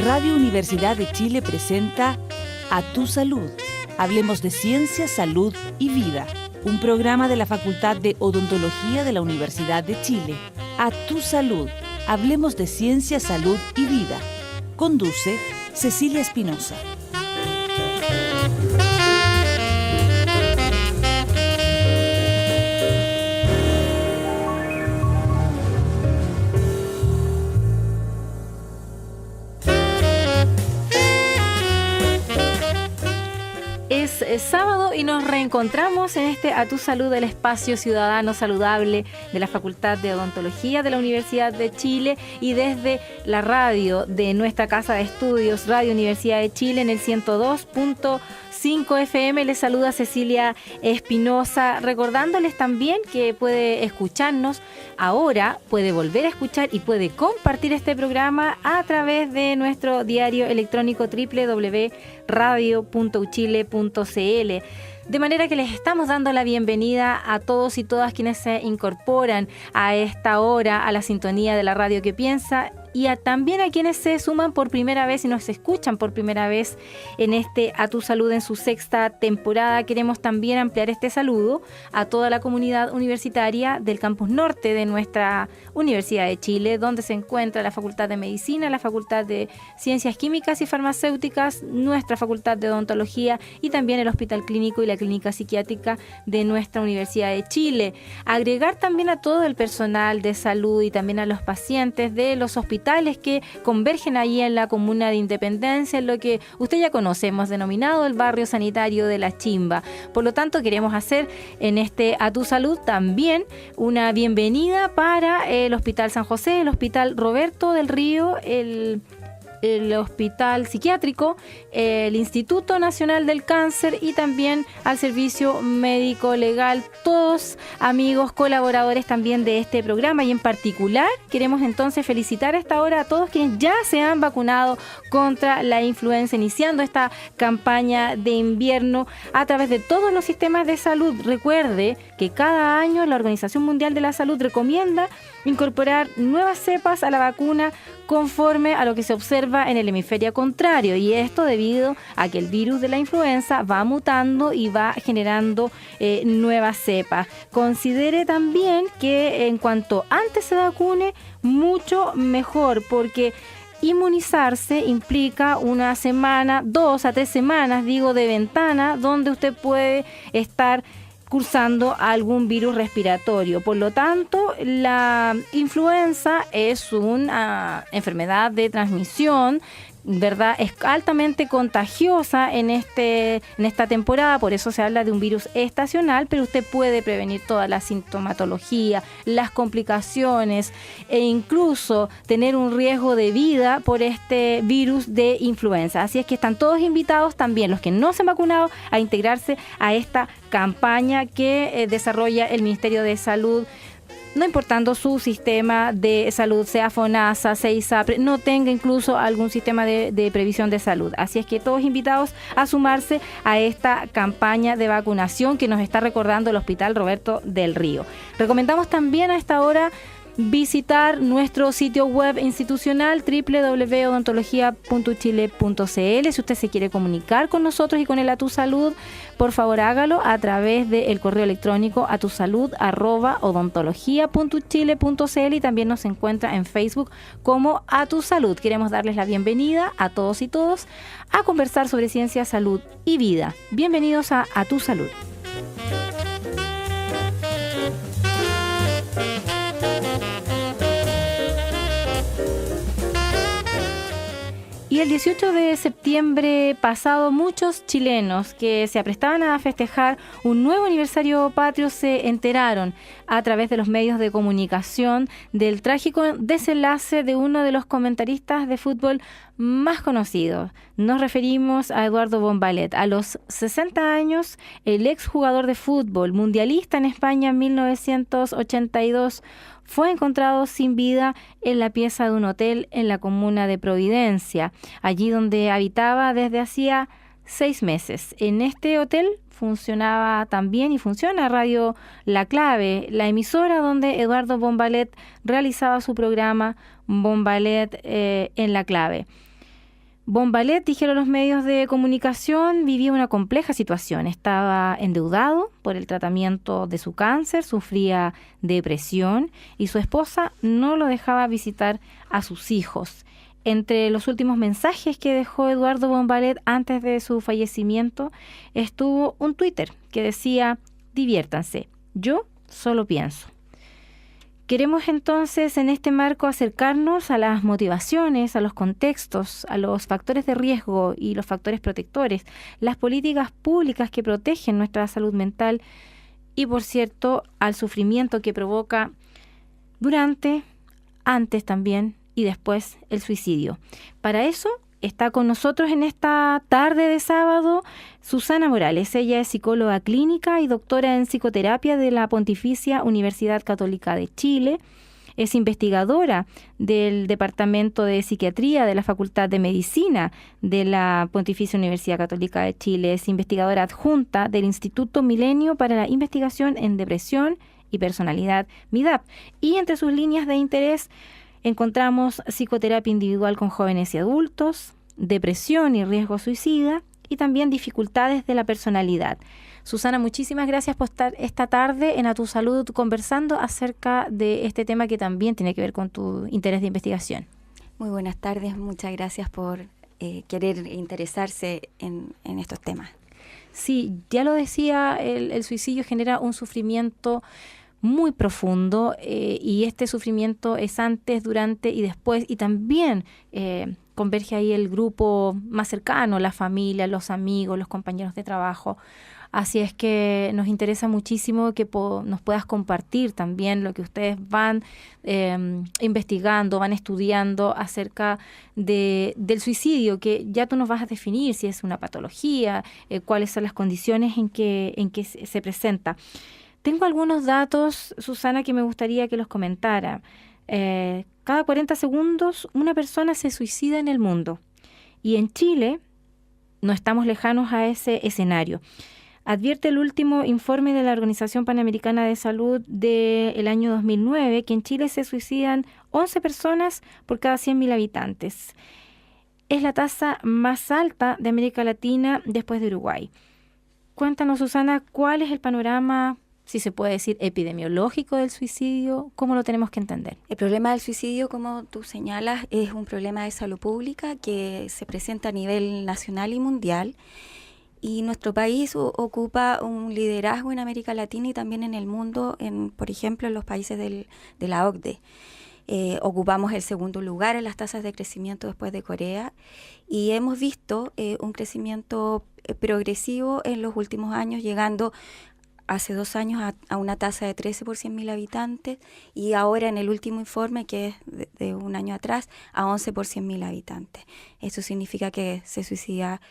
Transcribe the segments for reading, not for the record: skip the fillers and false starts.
Radio Universidad de Chile presenta A Tu Salud. Hablemos de ciencia, salud y vida. Un programa de la Facultad de Odontología de la Universidad de Chile. A Tu Salud. Hablemos de ciencia, salud y vida. Conduce Cecilia Espinosa. Es sábado y nos reencontramos en este A Tu Salud, el espacio ciudadano saludable de la Facultad de Odontología de la Universidad de Chile, y desde la radio de nuestra casa de estudios, Radio Universidad de Chile, en el 102.5 FM. Les saluda Cecilia Espinosa, recordándoles también que puede escucharnos ahora, puede volver a escuchar y puede compartir este programa a través de nuestro diario electrónico www.radio.uchile.cl. De manera que les estamos dando la bienvenida a todos y todas quienes se incorporan a esta hora a la sintonía de la radio que piensa, y también a quienes se suman por primera vez y nos escuchan por primera vez en este A Tu Salud en su sexta temporada. Queremos también ampliar este saludo a toda la comunidad universitaria del campus norte de nuestra Universidad de Chile, donde se encuentra la Facultad de Medicina, la Facultad de Ciencias Químicas y Farmacéuticas, nuestra Facultad de Odontología y también el Hospital Clínico y la Clínica Psiquiátrica de nuestra Universidad de Chile. Agregar también a todo el personal de salud y también a los pacientes de los hospitales que convergen allí en la comuna de Independencia, en lo que usted ya conoce, hemos denominado el barrio sanitario de La Chimba. Por lo tanto, queremos hacer en este A Tu Salud también una bienvenida para el Hospital San José, el Hospital Roberto del Río, el Hospital Psiquiátrico, el Instituto Nacional del Cáncer y también al Servicio Médico Legal, todos amigos, colaboradores también de este programa. Y en particular queremos entonces felicitar a esta hora a todos quienes ya se han vacunado contra la influenza, iniciando esta campaña de invierno a través de todos los sistemas de salud. Recuerde que cada año la Organización Mundial de la Salud recomienda incorporar nuevas cepas a la vacuna conforme a lo que se observa en el hemisferio contrario, y esto debido a que el virus de la influenza va mutando y va generando nuevas cepas. Considere también que en cuanto antes se vacune, mucho mejor, porque inmunizarse implica una semana, 2 a 3 semanas, de ventana, donde usted puede estar cursando algún virus respiratorio. Por lo tanto, la influenza es una enfermedad de transmisión, ¿verdad? Es altamente contagiosa en esta temporada, por eso se habla de un virus estacional, pero usted puede prevenir toda la sintomatología, las complicaciones e incluso tener un riesgo de vida por este virus de influenza. Así es que están todos invitados, también los que no se han vacunado, a integrarse a esta campaña que desarrolla el Ministerio de Salud, no importando su sistema de salud, sea FONASA, sea ISAPRE, no tenga incluso algún sistema de previsión de salud. Así es que todos invitados a sumarse a esta campaña de vacunación que nos está recordando el Hospital Roberto del Río. Recomendamos también a esta hora visitar nuestro sitio web institucional www.odontologia.uchile.cl. Si usted se quiere comunicar con nosotros y con el A Tu Salud, por favor hágalo a través del correo electrónico atusalud@odontologia.uchile.cl, y también nos encuentra en Facebook como A Tu Salud. Queremos darles la bienvenida a todos y todos a conversar sobre ciencia, salud y vida. Bienvenidos a Tu Salud. Y el 18 de septiembre pasado, muchos chilenos que se aprestaban a festejar un nuevo aniversario patrio se enteraron a través de los medios de comunicación del trágico desenlace de uno de los comentaristas de fútbol más conocidos. Nos referimos a Eduardo Bombalet. A los 60 años, el exjugador de fútbol, mundialista en España en 1982, fue encontrado sin vida en la pieza de un hotel en la comuna de Providencia, allí donde habitaba desde hacía 6 meses. En este hotel funcionaba también y funciona Radio La Clave, la emisora donde Eduardo Bombalet realizaba su programa Bombalet en La Clave. Bonvalet, dijeron los medios de comunicación, vivía una compleja situación. Estaba endeudado por el tratamiento de su cáncer, sufría depresión y su esposa no lo dejaba visitar a sus hijos. Entre los últimos mensajes que dejó Eduardo Bonvalet antes de su fallecimiento estuvo un Twitter que decía: diviértanse, yo solo pienso. Queremos entonces en este marco acercarnos a las motivaciones, a los contextos, a los factores de riesgo y los factores protectores, las políticas públicas que protegen nuestra salud mental y, por cierto, al sufrimiento que provoca durante, antes también y después el suicidio. Para eso está con nosotros en esta tarde de sábado Susana Morales. Ella es psicóloga clínica y doctora en psicoterapia de la Pontificia Universidad Católica de Chile. Es investigadora del Departamento de Psiquiatría de la Facultad de Medicina de la Pontificia Universidad Católica de Chile. Es investigadora adjunta del Instituto Milenio para la Investigación en Depresión y Personalidad, MIDAP. Y entre sus líneas de interés encontramos psicoterapia individual con jóvenes y adultos, depresión y riesgo suicida y también dificultades de la personalidad. Susana, muchísimas gracias por estar esta tarde en A Tu Salud conversando acerca de este tema que también tiene que ver con tu interés de investigación. Muy buenas tardes, muchas gracias por querer interesarse en estos temas. Sí, ya lo decía, el suicidio genera un sufrimiento muy profundo y este sufrimiento es antes, durante y después, y también converge ahí el grupo más cercano, la familia, los amigos, los compañeros de trabajo. Así es que nos interesa muchísimo que nos puedas compartir también lo que ustedes van investigando, van estudiando acerca del suicidio, que ya tú nos vas a definir si es una patología, cuáles son las condiciones en que se presenta. Tengo algunos datos, Susana, que me gustaría que los comentara. Cada 40 segundos una persona se suicida en el mundo. Y en Chile no estamos lejanos a ese escenario. Advierte el último informe de la Organización Panamericana de Salud del año 2009 que en Chile se suicidan 11 personas por cada 100.000 habitantes. Es la tasa más alta de América Latina después de Uruguay. Cuéntanos, Susana, ¿cuál es el panorama, si se puede decir, epidemiológico del suicidio? ¿Cómo lo tenemos que entender? El problema del suicidio, como tú señalas, es un problema de salud pública que se presenta a nivel nacional y mundial. Y nuestro país ocupa un liderazgo en América Latina y también en el mundo, por ejemplo, en los países de la OCDE. Ocupamos el segundo lugar en las tasas de crecimiento después de Corea y hemos visto un crecimiento progresivo en los últimos años, llegando hace 2 años a una tasa de 13 por 100.000 habitantes y ahora en el último informe, que es de un año atrás, a 11 por 100.000 habitantes. Eso significa que se suicida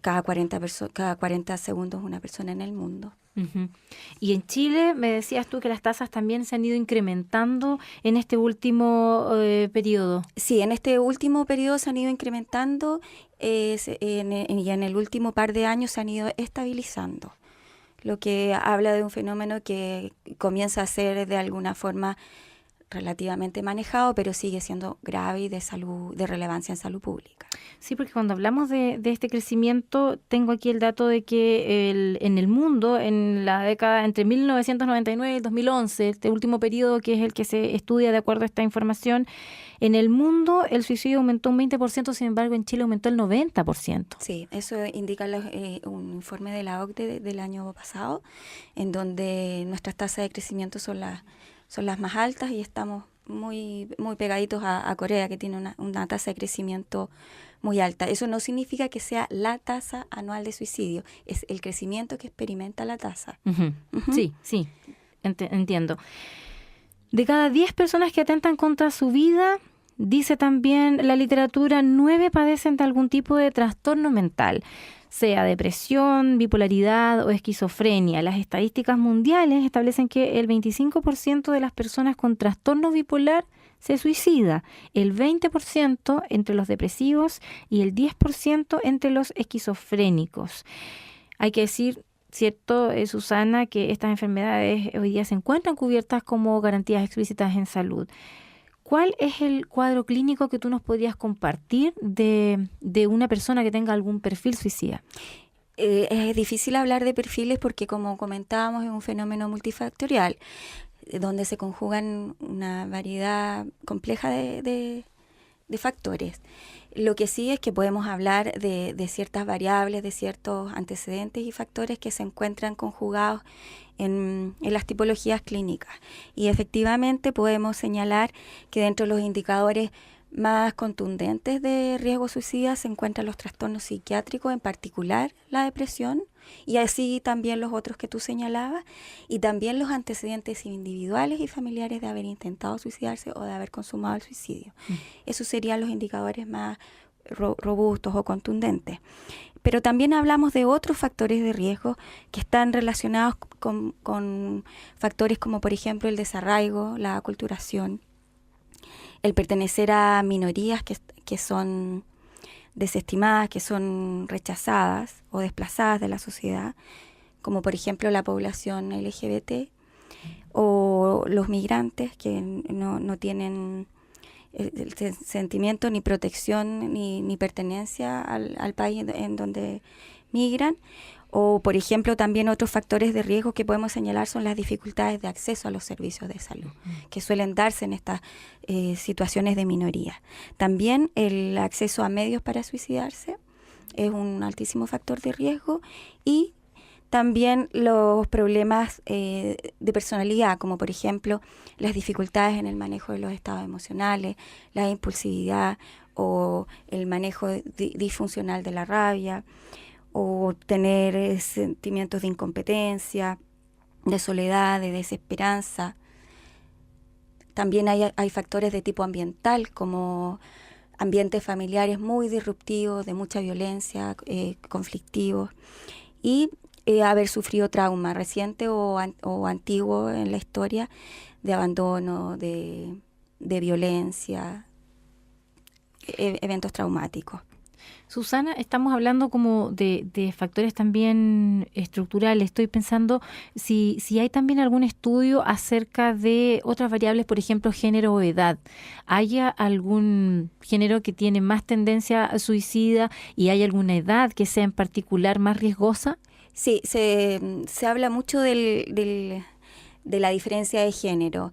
cada 40 segundos una persona en el mundo. Uh-huh. Y en Chile, me decías tú que las tasas también se han ido incrementando en este último periodo. Sí, en este último periodo se han ido incrementando y en el último par de años se han ido estabilizando, lo que habla de un fenómeno que comienza a ser de alguna forma relativamente manejado, pero sigue siendo grave y de relevancia en salud pública. Sí, porque cuando hablamos de este crecimiento, tengo aquí el dato de que en el mundo, en la década entre 1999 y el 2011, este último periodo que es el que se estudia de acuerdo a esta información, en el mundo el suicidio aumentó un 20%, sin embargo en Chile aumentó el 90%. Sí, eso indica un informe de la OCDE del año pasado, en donde nuestras tasas de crecimiento son las más altas y estamos muy pegaditos a Corea, que tiene una tasa de crecimiento muy alta. Eso no significa que sea la tasa anual de suicidio, es el crecimiento que experimenta la tasa. Uh-huh. Uh-huh. Sí, entiendo. De cada 10 personas que atentan contra su vida, dice también la literatura, 9 padecen de algún tipo de trastorno mental, sea depresión, bipolaridad o esquizofrenia. Las estadísticas mundiales establecen que el 25% de las personas con trastorno bipolar se suicida, el 20% entre los depresivos y el 10% entre los esquizofrénicos. Hay que decir, ¿cierto, Susana, que estas enfermedades hoy día se encuentran cubiertas como garantías explícitas en salud? ¿cuál es el cuadro clínico que tú nos podrías compartir de una persona que tenga algún perfil suicida? Es difícil hablar de perfiles porque, como comentábamos, es un fenómeno multifactorial, donde se conjugan una variedad compleja de factores. Lo que sí es que podemos hablar de ciertas variables, de ciertos antecedentes y factores que se encuentran conjugados en las tipologías clínicas. Y efectivamente podemos señalar que dentro de los indicadores más contundentes de riesgo suicida se encuentran los trastornos psiquiátricos, en particular la depresión, y así también los otros que tú señalabas, y también los antecedentes individuales y familiares de haber intentado suicidarse o de haber consumado el suicidio. Esos serían los indicadores más robustos o contundentes. Pero también hablamos de otros factores de riesgo que están relacionados con factores como, por ejemplo, el desarraigo, la aculturación, el pertenecer a minorías que son desestimadas, que son rechazadas o desplazadas de la sociedad, como por ejemplo la población LGBT o los migrantes que no tienen el sentimiento ni protección ni pertenencia al país en donde migran. O, por ejemplo, también otros factores de riesgo que podemos señalar son las dificultades de acceso a los servicios de salud, que suelen darse en estas situaciones de minoría. También el acceso a medios para suicidarse es un altísimo factor de riesgo, y también los problemas de personalidad, como por ejemplo las dificultades en el manejo de los estados emocionales, la impulsividad o el manejo disfuncional de la rabia, o tener sentimientos de incompetencia, de soledad, de desesperanza. También hay factores de tipo ambiental, como ambientes familiares muy disruptivos, de mucha violencia, conflictivos, y haber sufrido trauma reciente o antiguo en la historia, de abandono, de violencia, eventos traumáticos. Susana, estamos hablando como de factores también estructurales. Estoy pensando si hay también algún estudio acerca de otras variables, por ejemplo, género o edad. ¿Hay algún género que tiene más tendencia a suicida y hay alguna edad que sea en particular más riesgosa? Sí, se habla mucho de la diferencia de género,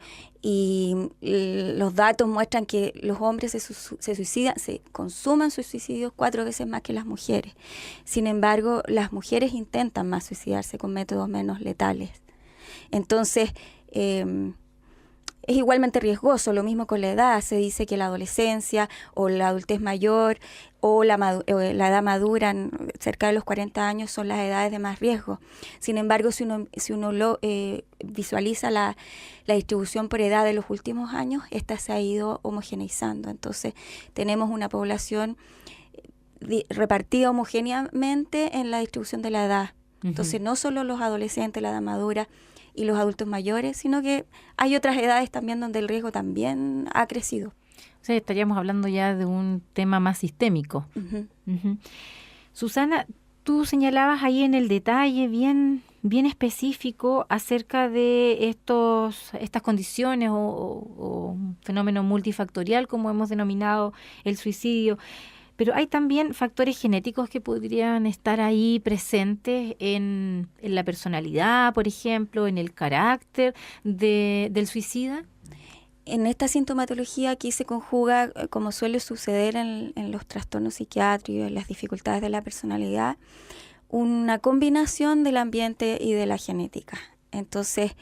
y los datos muestran que los hombres se suicidan, se consuman sus suicidios 4 veces más que las mujeres. Sin embargo, las mujeres intentan más suicidarse con métodos menos letales. Entonces, es igualmente riesgoso. Lo mismo con la edad. Se dice que la adolescencia o la adultez mayor o la edad madura, cerca de los 40 años, son las edades de más riesgo. Sin embargo, si uno visualiza la distribución por edad de los últimos años, esta se ha ido homogeneizando. Entonces, tenemos una población repartida homogéneamente en la distribución de la edad. Entonces, no solo los adolescentes, la edad madura y los adultos mayores, sino que hay otras edades también donde el riesgo también ha crecido. O sea, estaríamos hablando ya de un tema más sistémico. Susana, tú señalabas ahí en el detalle bien específico acerca de estas condiciones o un fenómeno multifactorial, como hemos denominado el suicidio. Pero hay también factores genéticos que podrían estar ahí presentes en la personalidad, por ejemplo, en el carácter del suicida. En esta sintomatología aquí se conjuga, como suele suceder en los trastornos psiquiátricos, en las dificultades de la personalidad, una combinación del ambiente y de la genética. Entonces,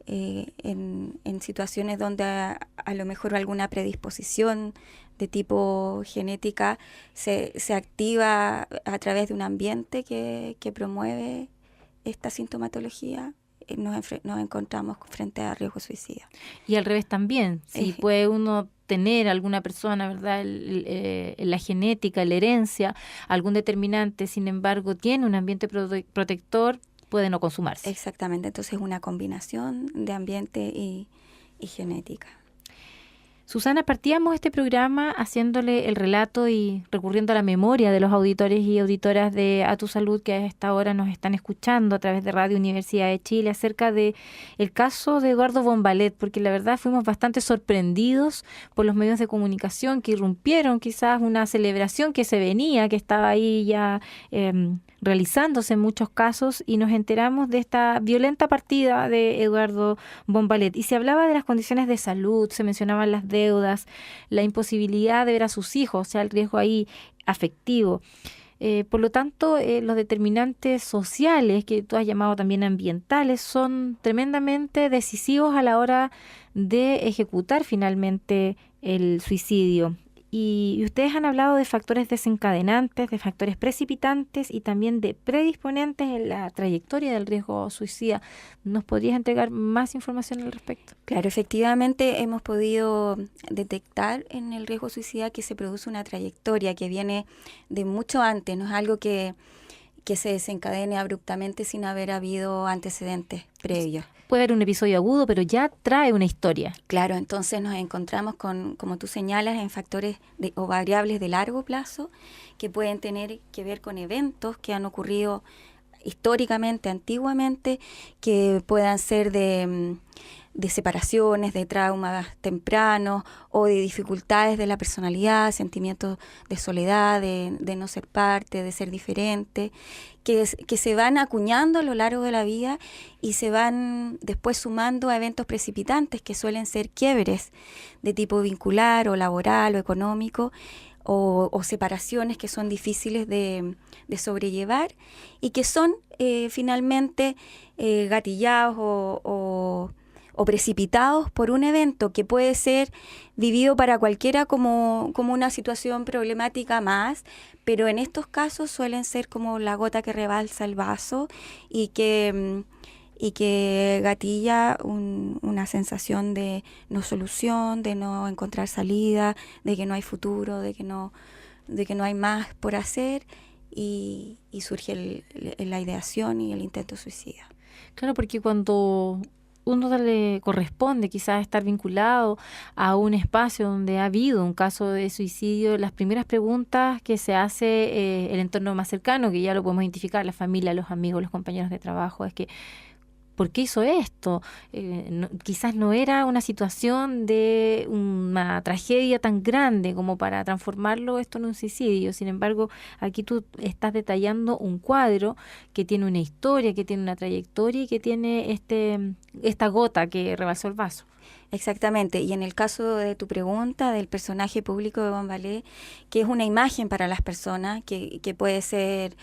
en situaciones donde a lo mejor alguna predisposición de tipo genética se activa a través de un ambiente que promueve esta sintomatología, nos encontramos frente a riesgo suicida. Y al revés también, si puede uno tener alguna persona, ¿verdad? La genética, la herencia, algún determinante, sin embargo, tiene un ambiente protector, puede no consumarse. Exactamente, entonces es una combinación de ambiente y genética. Susana, partíamos este programa haciéndole el relato y recurriendo a la memoria de los auditores y auditoras de A Tu Salud que a esta hora nos están escuchando a través de Radio Universidad de Chile acerca de el caso de Eduardo Bombalet, porque la verdad fuimos bastante sorprendidos por los medios de comunicación que irrumpieron quizás una celebración que se venía, que estaba ahí ya realizándose en muchos casos, y nos enteramos de esta violenta partida de Eduardo Bombalet. Y se hablaba de las condiciones de salud, se mencionaban las deudas, la imposibilidad de ver a sus hijos, o sea, el riesgo ahí afectivo. Por lo tanto, los determinantes sociales, que tú has llamado también ambientales, son tremendamente decisivos a la hora de ejecutar finalmente el suicidio. Y ustedes han hablado de factores desencadenantes, de factores precipitantes y también de predisponentes en la trayectoria del riesgo suicida. ¿Nos podrías entregar más información al respecto? Claro, efectivamente hemos podido detectar en el riesgo suicida que se produce una trayectoria que viene de mucho antes, no es algo que se desencadene abruptamente sin haber habido antecedentes previos. Puede haber un episodio agudo, pero ya trae una historia. Claro, entonces nos encontramos con, como tú señalas, en factores o variables de largo plazo que pueden tener que ver con eventos que han ocurrido históricamente, antiguamente, que puedan ser de separaciones, de traumas tempranos o de dificultades de la personalidad, sentimientos de soledad, de no ser parte, de ser diferente, que se van acuñando a lo largo de la vida y se van después sumando a eventos precipitantes que suelen ser quiebres de tipo vincular o laboral o económico, o separaciones que son difíciles de sobrellevar y que son finalmente gatillados o precipitados por un evento que puede ser vivido para cualquiera como una situación problemática más, pero en estos casos suelen ser como la gota que rebalsa el vaso y que gatilla una sensación de no solución, de no encontrar salida, de que no hay futuro, de que no hay más por hacer, y surge la ideación y el intento suicida. Claro, porque cuando uno le corresponde quizás estar vinculado a un espacio donde ha habido un caso de suicidio, las primeras preguntas que se hace el entorno más cercano, que ya lo podemos identificar, la familia, los amigos, los compañeros de trabajo, es que ¿por qué hizo esto? Quizás no era una situación de una tragedia tan grande como para transformarlo esto en un suicidio. Sin embargo, aquí tú estás detallando un cuadro que tiene una historia, que tiene una trayectoria y que tiene esta gota que rebalsó el vaso. Exactamente, y en el caso de tu pregunta del personaje público de Bombalet, que es una imagen para las personas, que puede ser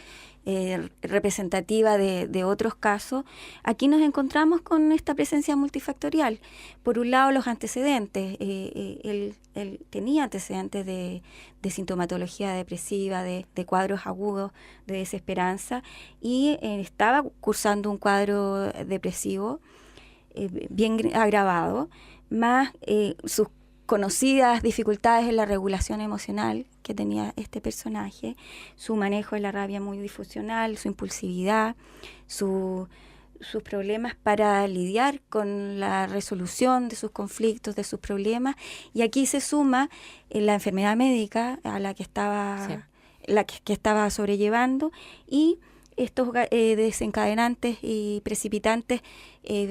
representativa de otros casos, aquí nos encontramos con esta presencia multifactorial. Por un lado, los antecedentes. Él tenía antecedentes de sintomatología depresiva, de cuadros agudos de desesperanza, y estaba cursando un cuadro depresivo bien agravado, más sus conocidas dificultades en la regulación emocional que tenía este personaje, su manejo de la rabia muy disfuncional, su impulsividad, sus problemas para lidiar con la resolución de sus conflictos, de sus problemas, y aquí se suma la enfermedad médica a la que estaba, que estaba sobrellevando, y estos desencadenantes y precipitantes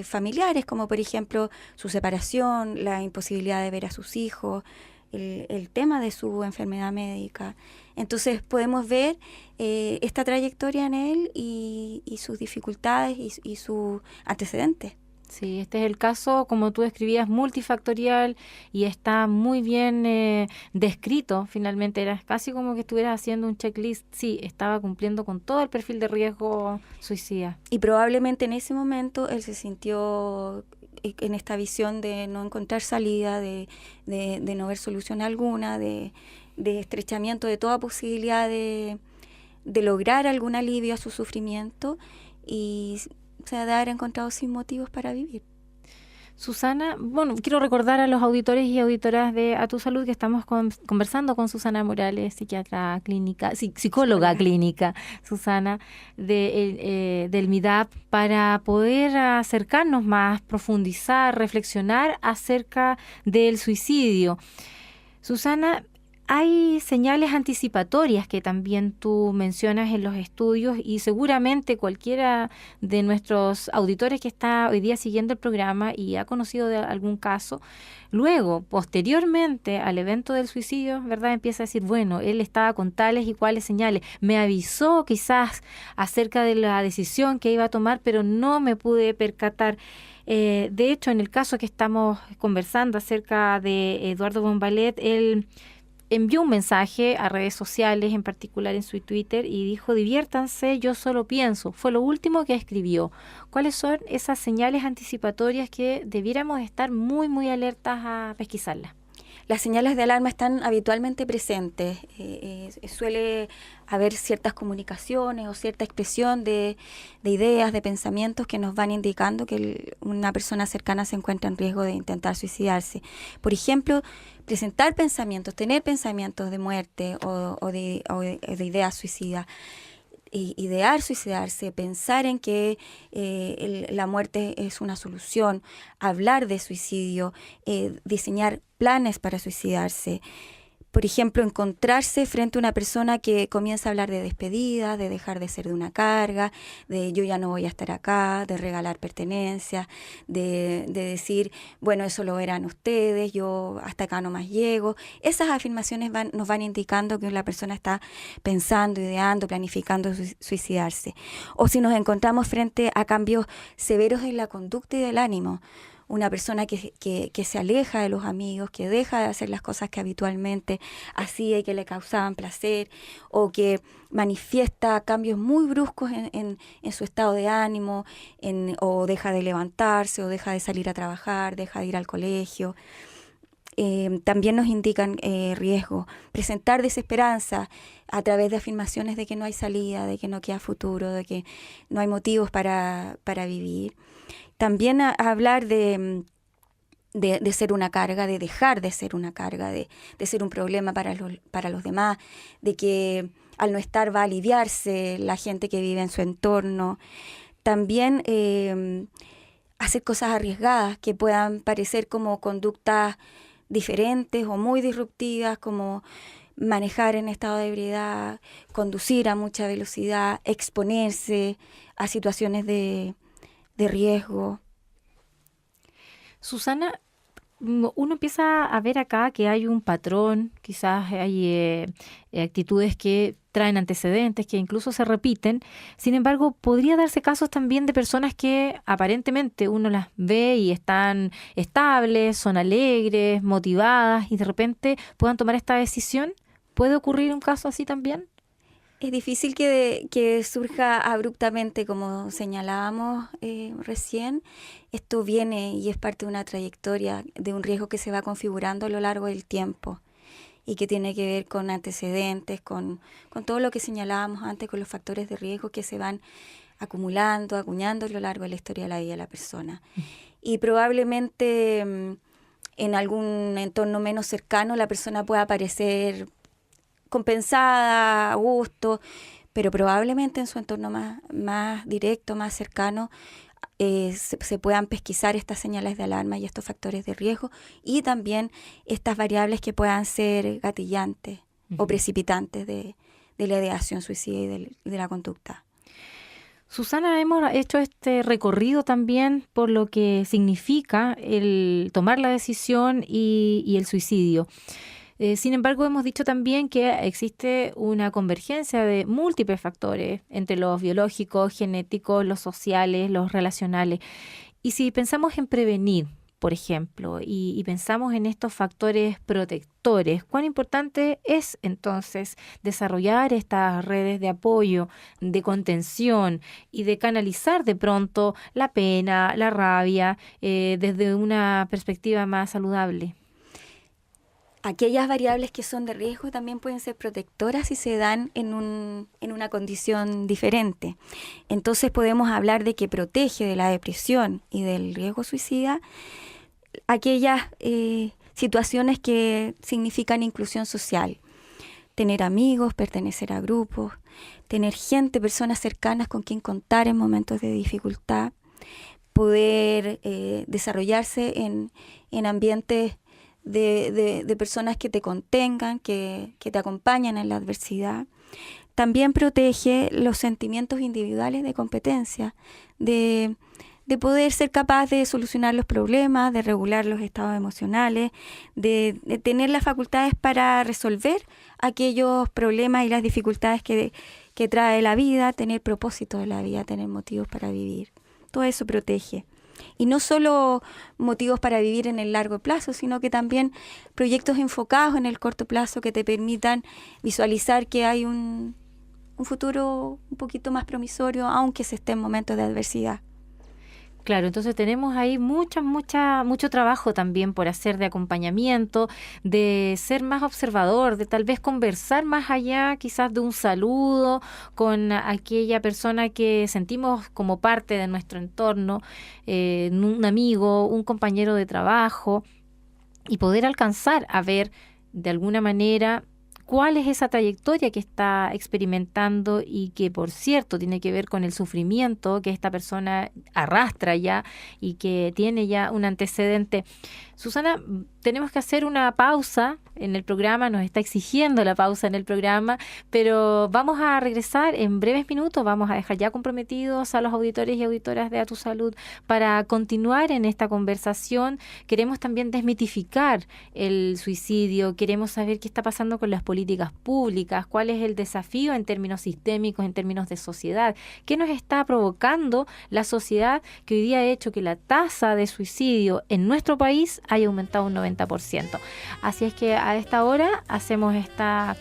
familiares, como por ejemplo su separación, la imposibilidad de ver a sus hijos, el tema de su enfermedad médica. Entonces podemos ver esta trayectoria en él y sus dificultades y sus antecedentes. Sí, este es el caso, como tú describías, multifactorial, y está muy bien descrito. Finalmente era casi como que estuvieras haciendo un checklist. Sí, estaba cumpliendo con todo el perfil de riesgo suicida. Y probablemente en ese momento él se sintió en esta visión de no encontrar salida, de no ver solución alguna, de estrechamiento de toda posibilidad de lograr algún alivio a su sufrimiento, y se ha de haber encontrado sin motivos para vivir. Susana, bueno, quiero recordar a los auditores y auditoras de A Tu Salud que estamos conversando con Susana Morales, psiquiatra clínica, psicóloga clínica, Susana, del MIDAP, para poder acercarnos más, profundizar, reflexionar acerca del suicidio. Susana, hay señales anticipatorias que también tú mencionas en los estudios y seguramente cualquiera de nuestros auditores que está hoy día siguiendo el programa y ha conocido de algún caso, luego, posteriormente al evento del suicidio, ¿verdad? Empieza a decir, bueno, él estaba con tales y cuales señales, me avisó quizás acerca de la decisión que iba a tomar, pero no me pude percatar. De hecho, en el caso que estamos conversando acerca de Eduardo Bombalet, él envió un mensaje a redes sociales, en particular en su Twitter, y dijo, diviértanse, yo solo pienso. Fue lo último que escribió. ¿Cuáles son esas señales anticipatorias que debiéramos estar muy, muy alertas a pesquisarlas? Las señales de alarma están habitualmente presentes. Suele haber ciertas comunicaciones o cierta expresión de ideas, de pensamientos que nos van indicando que una persona cercana se encuentra en riesgo de intentar suicidarse. Por ejemplo, presentar pensamientos, tener pensamientos de muerte o de ideas suicidas. Idear suicidarse, pensar en que la muerte es una solución, hablar de suicidio, diseñar planes para suicidarse. Por ejemplo, encontrarse frente a una persona que comienza a hablar de despedida, de dejar de ser de una carga, de yo ya no voy a estar acá, de regalar pertenencias, de decir, bueno, eso lo verán ustedes, yo hasta acá no más llego. Esas afirmaciones nos van indicando que la persona está pensando, ideando, planificando suicidarse. O si nos encontramos frente a cambios severos en la conducta y del ánimo, una persona que se aleja de los amigos, que deja de hacer las cosas que habitualmente hacía y que le causaban placer, o que manifiesta cambios muy bruscos en su estado de ánimo, o deja de levantarse, o deja de salir a trabajar, deja de ir al colegio. También nos indican riesgo. Presentar desesperanza a través de afirmaciones de que no hay salida, de que no queda futuro, de que no hay motivos para vivir. También hablar de ser una carga, de dejar de ser una carga, de ser un problema para los demás, de que al no estar va a aliviarse la gente que vive en su entorno. También hacer cosas arriesgadas que puedan parecer como conductas diferentes o muy disruptivas, como manejar en estado de ebriedad, conducir a mucha velocidad, exponerse a situaciones de riesgo. Susana, uno empieza a ver acá que hay un patrón, quizás hay actitudes que traen antecedentes, que incluso se repiten. Sin embargo, podría darse casos también de personas que aparentemente uno las ve y están estables, son alegres, motivadas y de repente puedan tomar esta decisión. ¿Puede ocurrir un caso así también? Es difícil que surja abruptamente, como señalábamos recién. Esto viene y es parte de una trayectoria, de un riesgo que se va configurando a lo largo del tiempo y que tiene que ver con antecedentes, con todo lo que señalábamos antes, con los factores de riesgo que se van acumulando, acuñando a lo largo de la historia de la vida de la persona. Y probablemente en algún entorno menos cercano la persona pueda parecer compensada, a gusto, pero probablemente en su entorno más directo, más cercano, se puedan pesquisar estas señales de alarma y estos factores de riesgo y también estas variables que puedan ser gatillantes o precipitantes de la ideación suicida y de la conducta. Susana, hemos hecho este recorrido también por lo que significa el tomar la decisión y el suicidio. Sin embargo, hemos dicho también que existe una convergencia de múltiples factores entre los biológicos, genéticos, los sociales, los relacionales. Y si pensamos en prevenir, por ejemplo, y pensamos en estos factores protectores, ¿cuán importante es entonces desarrollar estas redes de apoyo, de contención y de canalizar de pronto la pena, la rabia, desde una perspectiva más saludable? aquellas variables que son de riesgo también pueden ser protectoras si se dan en una condición diferente. Entonces podemos hablar de que protege de la depresión y del riesgo suicida aquellas situaciones que significan inclusión social. Tener amigos, pertenecer a grupos, tener gente, personas cercanas con quien contar en momentos de dificultad, poder desarrollarse en ambientes de personas que te contengan, que te acompañan en la adversidad. También protege los sentimientos individuales de competencia, de poder ser capaz de solucionar los problemas, de regular los estados emocionales, de tener las facultades para resolver aquellos problemas y las dificultades que trae la vida, tener propósito de la vida, tener motivos para vivir. Todo eso protege. Y no solo motivos para vivir en el largo plazo, sino que también proyectos enfocados en el corto plazo que te permitan visualizar que hay un futuro un poquito más promisorio, aunque se esté en momentos de adversidad. Claro, entonces tenemos ahí mucho trabajo también por hacer de acompañamiento, de ser más observador, de tal vez conversar más allá quizás de un saludo con aquella persona que sentimos como parte de nuestro entorno, un amigo, un compañero de trabajo, y poder alcanzar a ver de alguna manera cuál es esa trayectoria que está experimentando y que, por cierto, tiene que ver con el sufrimiento que esta persona arrastra ya y que tiene ya un antecedente. Susana, tenemos que hacer una pausa en el programa, nos está exigiendo la pausa en el programa, pero vamos a regresar en breves minutos, vamos a dejar ya comprometidos a los auditores y auditoras de A Tu Salud para continuar en esta conversación. Queremos también desmitificar el suicidio, queremos saber qué está pasando con las políticas públicas, cuál es el desafío en términos sistémicos, en términos de sociedad, qué nos está provocando la sociedad que hoy día ha hecho que la tasa de suicidio en nuestro país haya aumentado un 90%. Así es que a esta hora hacemos esta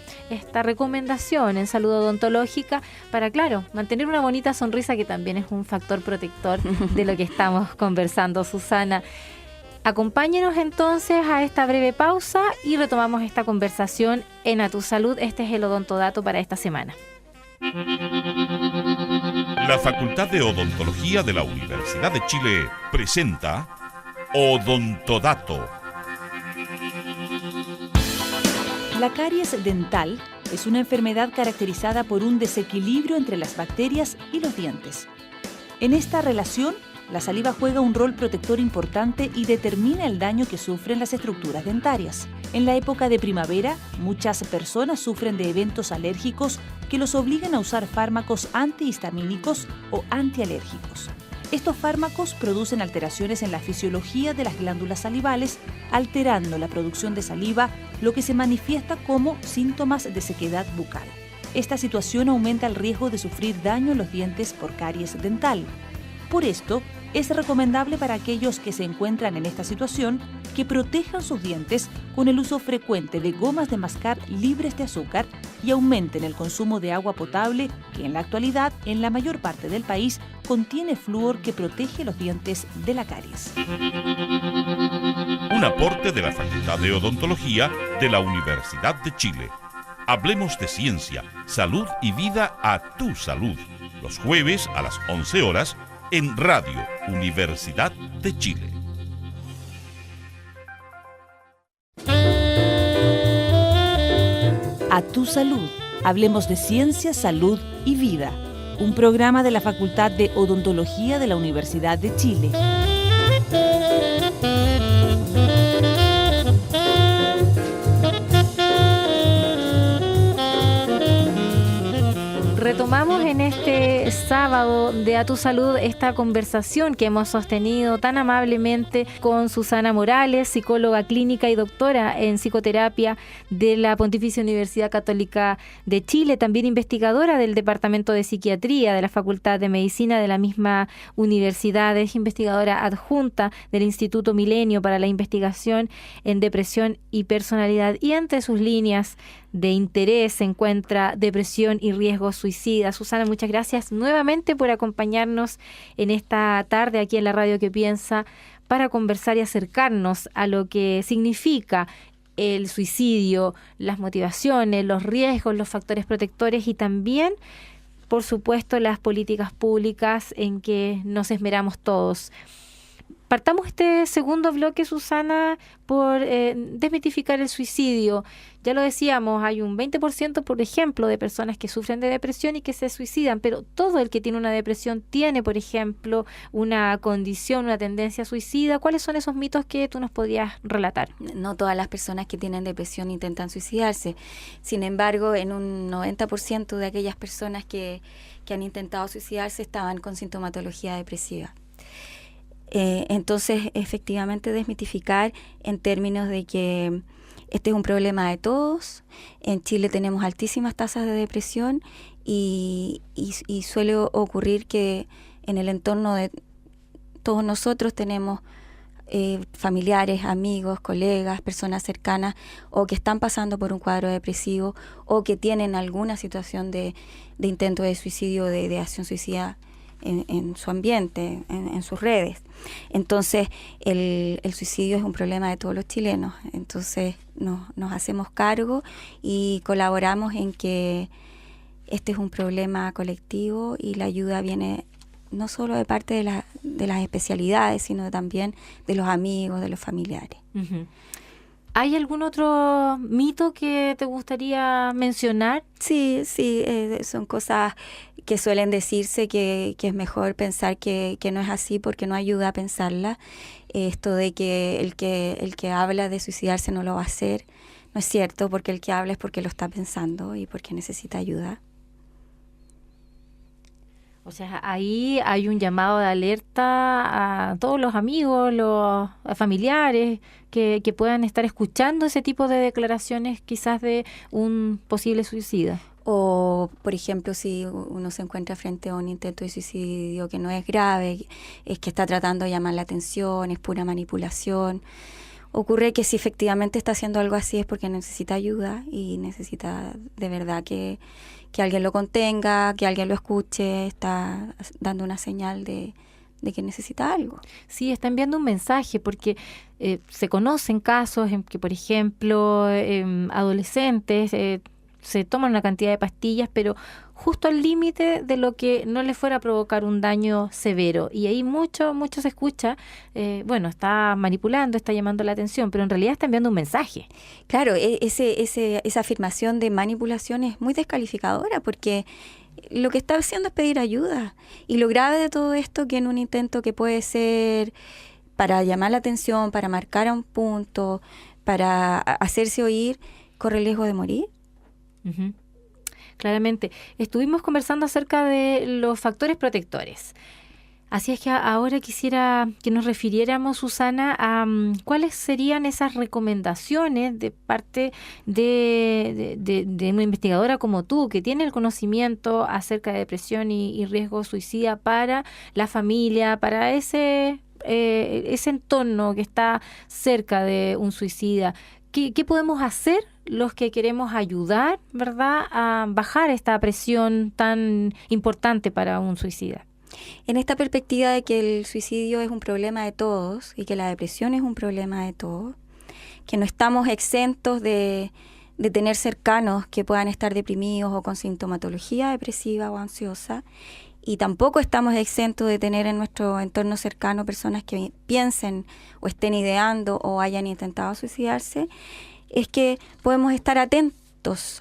recomendación en salud odontológica para, claro, mantener una bonita sonrisa, que también es un factor protector de lo que estamos conversando, Susana. Acompáñenos entonces a esta breve pausa y retomamos esta conversación en A Tu Salud. Este es el Odontodato para esta semana. La Facultad de Odontología de la Universidad de Chile presenta Odontodato. La caries dental es una enfermedad caracterizada por un desequilibrio entre las bacterias y los dientes. En esta relación, la saliva juega un rol protector importante y determina el daño que sufren las estructuras dentarias. En la época de primavera, muchas personas sufren de eventos alérgicos que los obligan a usar fármacos antihistamínicos o antialérgicos. Estos fármacos producen alteraciones en la fisiología de las glándulas salivales, alterando la producción de saliva, lo que se manifiesta como síntomas de sequedad bucal. Esta situación aumenta el riesgo de sufrir daño en los dientes por caries dental. Por esto, es recomendable para aquellos que se encuentran en esta situación que protejan sus dientes con el uso frecuente de gomas de mascar libres de azúcar y aumenten el consumo de agua potable, que en la actualidad, en la mayor parte del país, contiene flúor que protege los dientes de la caries. Un aporte de la Facultad de Odontología de la Universidad de Chile. Hablemos de ciencia, salud y vida a tu salud. Los jueves a las 11 horas en Radio Universidad de Chile. A Tu Salud. Hablemos de ciencia, salud y vida. Un programa de la Facultad de Odontología de la Universidad de Chile. Retomamos en este sábado de A Tu Salud esta conversación que hemos sostenido tan amablemente con Susana Morales, psicóloga clínica y doctora en psicoterapia de la Pontificia Universidad Católica de Chile, también investigadora del Departamento de Psiquiatría de la Facultad de Medicina de la misma universidad, es investigadora adjunta del Instituto Milenio para la Investigación en Depresión y Personalidad, y entre sus líneas de interés se encuentra depresión y riesgo suicida. Susana, muchas gracias nuevamente por acompañarnos en esta tarde aquí en la Radio Que Piensa para conversar y acercarnos a lo que significa el suicidio, las motivaciones, los riesgos, los factores protectores y también, por supuesto, las políticas públicas en que nos esmeramos todos. Partamos este segundo bloque, Susana, por desmitificar el suicidio. Ya lo decíamos, hay un 20%, por ejemplo, de personas que sufren de depresión y que se suicidan, pero todo el que tiene una depresión tiene, por ejemplo, una condición, una tendencia suicida. ¿Cuáles son esos mitos que tú nos podrías relatar? No todas las personas que tienen depresión intentan suicidarse. Sin embargo, en un 90% de aquellas personas que han intentado suicidarse estaban con sintomatología depresiva. Entonces, efectivamente, desmitificar en términos de que este es un problema de todos. En Chile tenemos altísimas tasas de depresión y suele ocurrir que en el entorno de todos nosotros tenemos familiares, amigos, colegas, personas cercanas o que están pasando por un cuadro depresivo o que tienen alguna situación de intento de suicidio, de acción suicida en su ambiente, en sus redes. Entonces, el suicidio es un problema de todos los chilenos. Entonces, nos hacemos cargo y colaboramos en que este es un problema colectivo y la ayuda viene no solo de parte de las especialidades, sino también de los amigos, de los familiares. Uh-huh. ¿Hay algún otro mito que te gustaría mencionar? Sí, son cosas que suelen decirse que es mejor pensar que no es así porque no ayuda a pensarla. Esto de que el que habla de suicidarse no lo va a hacer, no es cierto, porque el que habla es porque lo está pensando y porque necesita ayuda. O sea, ahí hay un llamado de alerta a todos los amigos, los familiares que puedan estar escuchando ese tipo de declaraciones quizás de un posible suicida. O, por ejemplo, si uno se encuentra frente a un intento de suicidio que no es grave, es que está tratando de llamar la atención, es pura manipulación. Ocurre que si efectivamente está haciendo algo así es porque necesita ayuda y necesita de verdad que alguien lo contenga, que alguien lo escuche, está dando una señal de que necesita algo. Sí, está enviando un mensaje porque se conocen casos en que, por ejemplo, adolescentes se toman una cantidad de pastillas, pero justo al límite de lo que no les fuera a provocar un daño severo. Y ahí mucho se escucha, está manipulando, está llamando la atención, pero en realidad está enviando un mensaje. Claro, esa afirmación de manipulación es muy descalificadora porque lo que está haciendo es pedir ayuda. Y lo grave de todo esto que en un intento que puede ser para llamar la atención, para marcar a un punto, para hacerse oír, corre el riesgo de morir. Uh-huh. Claramente. Estuvimos conversando acerca de los factores protectores. Así es que ahora quisiera que nos refiriéramos, Susana, a cuáles serían esas recomendaciones de parte de una investigadora como tú, que tiene el conocimiento acerca de depresión y riesgo suicida para la familia, para ese entorno que está cerca de un suicida. ¿Qué podemos hacer los que queremos ayudar, ¿verdad?, a bajar esta presión tan importante para un suicida? En esta perspectiva de que el suicidio es un problema de todos y que la depresión es un problema de todos, que no estamos exentos de tener cercanos que puedan estar deprimidos o con sintomatología depresiva o ansiosa, y tampoco estamos exentos de tener en nuestro entorno cercano personas que piensen o estén ideando o hayan intentado suicidarse, es que podemos estar atentas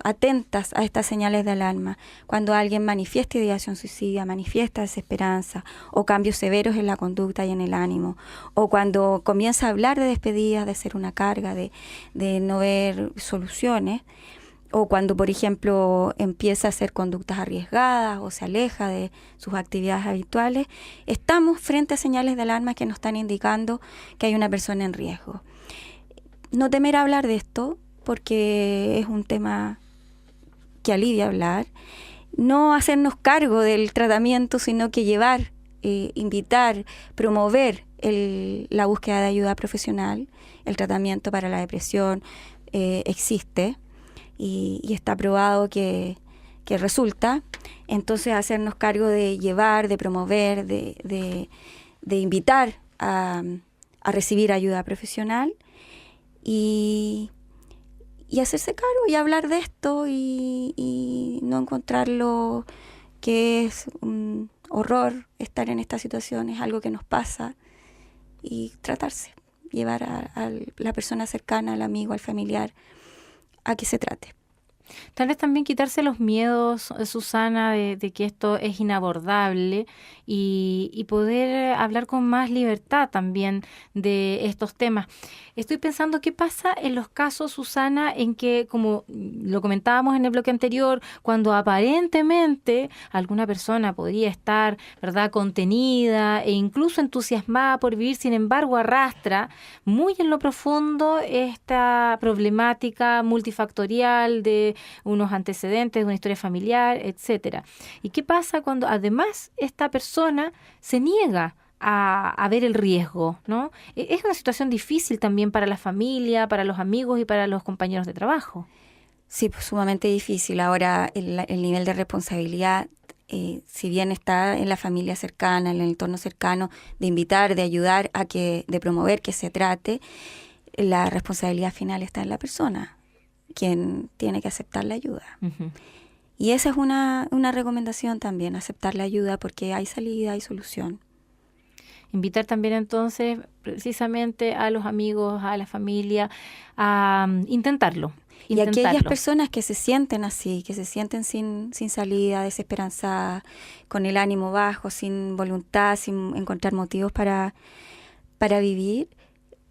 a estas señales de alarma. Cuando alguien manifiesta ideación suicida, manifiesta desesperanza o cambios severos en la conducta y en el ánimo, o cuando comienza a hablar de despedidas, de ser una carga, de no ver soluciones, o cuando, por ejemplo, empieza a hacer conductas arriesgadas o se aleja de sus actividades habituales, estamos frente a señales de alarma que nos están indicando que hay una persona en riesgo. No temer a hablar de esto, porque es un tema que alivia hablar. No hacernos cargo del tratamiento, sino que llevar, invitar, promover la búsqueda de ayuda profesional. El tratamiento para la depresión existe. Y está probado que resulta. Entonces, hacernos cargo de llevar, de promover, de invitar a recibir ayuda profesional y y hacerse cargo y hablar de esto y no encontrarlo que es un horror estar en esta situación, es algo que nos pasa, y tratarse, llevar a la persona cercana, al amigo, al familiar, a que se trate. Tal vez también quitarse los miedos, Susana, de que esto es inabordable y poder hablar con más libertad también de estos temas. Estoy pensando qué pasa en los casos, Susana, en que, como lo comentábamos en el bloque anterior, cuando aparentemente alguna persona podría estar, ¿verdad?, contenida e incluso entusiasmada por vivir, sin embargo arrastra muy en lo profundo esta problemática multifactorial de unos antecedentes, de una historia familiar, etcétera. ¿Y qué pasa cuando además esta persona se niega a ver el riesgo, ¿no? Es una situación difícil también para la familia, para los amigos y para los compañeros de trabajo. Sí, pues sumamente difícil. Ahora el nivel de responsabilidad, si bien está en la familia cercana, en el entorno cercano, de invitar, de ayudar, de promover que se trate, la responsabilidad final está en la persona, quien tiene que aceptar la ayuda. Uh-huh. Y esa es una recomendación también, aceptar la ayuda, porque hay salida, hay solución. Invitar también entonces precisamente a los amigos, a la familia, a intentarlo. Y aquellas personas que se sienten así, que se sienten sin salida, desesperanzadas, con el ánimo bajo, sin voluntad, sin encontrar motivos para vivir,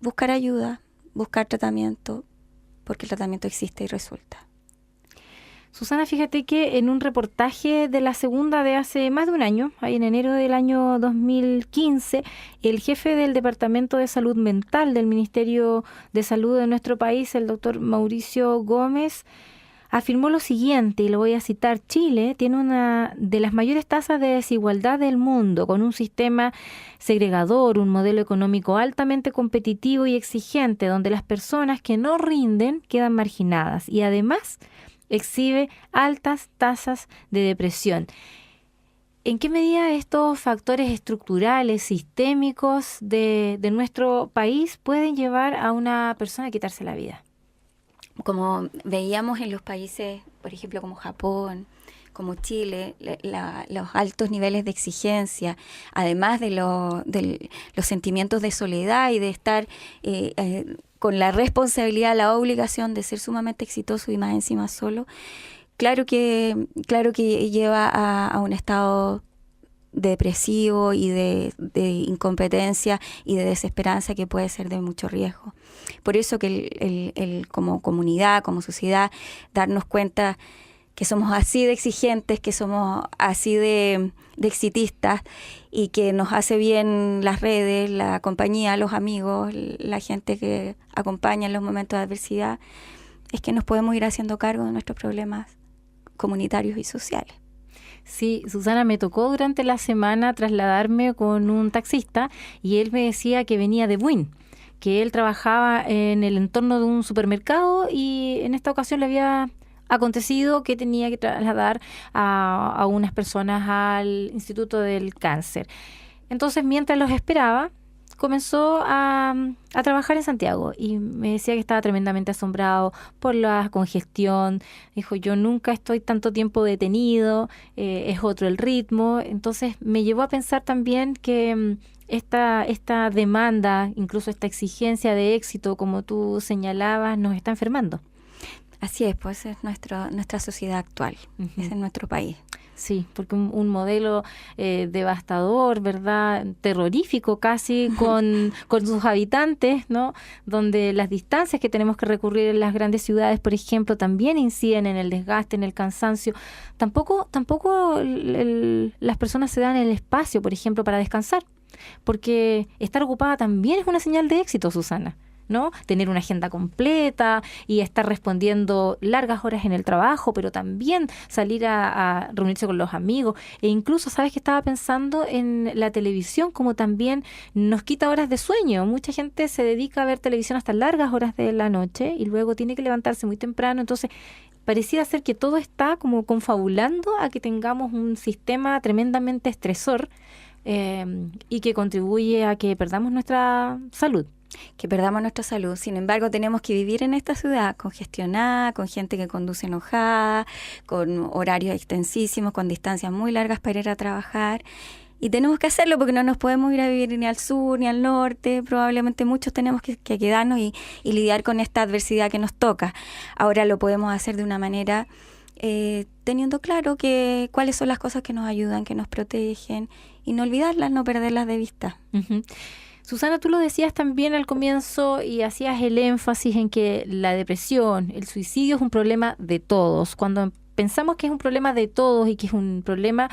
buscar ayuda, buscar tratamiento, porque el tratamiento existe y resulta. Susana, fíjate que en un reportaje de La Segunda de hace más de un año, ahí en enero del año 2015, el jefe del Departamento de Salud Mental del Ministerio de Salud de nuestro país, el doctor Mauricio Gómez, afirmó lo siguiente, y lo voy a citar: Chile tiene una de las mayores tasas de desigualdad del mundo, con un sistema segregador, un modelo económico altamente competitivo y exigente, donde las personas que no rinden quedan marginadas y además exhibe altas tasas de depresión. ¿En qué medida estos factores estructurales, sistémicos de nuestro país pueden llevar a una persona a quitarse la vida? Como veíamos en los países, por ejemplo, como Japón, como Chile, los altos niveles de exigencia, además de los sentimientos de soledad y de estar con la responsabilidad, la obligación de ser sumamente exitoso y más encima solo, claro que lleva a un estado depresivo y de incompetencia y de desesperanza que puede ser de mucho riesgo. Por eso que el como comunidad, como sociedad, darnos cuenta que somos así de exigentes, que somos así de exitistas, y que nos hace bien las redes, la compañía, los amigos, la gente que acompaña en los momentos de adversidad, es que nos podemos ir haciendo cargo de nuestros problemas comunitarios y sociales. Sí, Susana, me tocó durante la semana trasladarme con un taxista y él me decía que venía de Buin, que él trabajaba en el entorno de un supermercado y en esta ocasión le había acontecido que tenía que trasladar a unas personas al Instituto del Cáncer. Entonces, mientras los esperaba, comenzó a trabajar en Santiago y me decía que estaba tremendamente asombrado por la congestión. Dijo, yo nunca estoy tanto tiempo detenido, es otro el ritmo. Entonces me llevó a pensar también que esta demanda, incluso esta exigencia de éxito, como tú señalabas, nos está enfermando. Así es, pues es nuestra sociedad actual, Uh-huh. es en nuestro país. Sí, porque un modelo devastador, ¿verdad? Terrorífico casi con sus habitantes, ¿no? Donde las distancias que tenemos que recurrir en las grandes ciudades, por ejemplo, también inciden en el desgaste, en el cansancio. Tampoco las personas se dan el espacio, por ejemplo, para descansar, porque estar ocupada también es una señal de éxito, Susana, ¿no? Tener una agenda completa y estar respondiendo largas horas en el trabajo, pero también salir a reunirse con los amigos. E incluso, ¿sabes qué? Estaba pensando en la televisión, como también nos quita horas de sueño. Mucha gente se dedica a ver televisión hasta largas horas de la noche y luego tiene que levantarse muy temprano. Entonces, pareciera ser que todo está como confabulando a que tengamos un sistema tremendamente estresor y que contribuye a que perdamos nuestra salud. que perdamos nuestra salud. Sin embargo, tenemos que vivir en esta ciudad congestionada, con gente que conduce enojada, con horarios extensísimos, con distancias muy largas para ir a trabajar. Y tenemos que hacerlo porque no nos podemos ir a vivir ni al sur ni al norte. Probablemente muchos tenemos que quedarnos y lidiar con esta adversidad que nos toca. Ahora lo podemos hacer de una manera teniendo claro que cuáles son las cosas que nos ayudan, que nos protegen, y no olvidarlas, no perderlas de vista. Uh-huh. Susana, tú lo decías también al comienzo y hacías el énfasis en que la depresión, el suicidio es un problema de todos. Cuando pensamos que es un problema de todos y que es un problema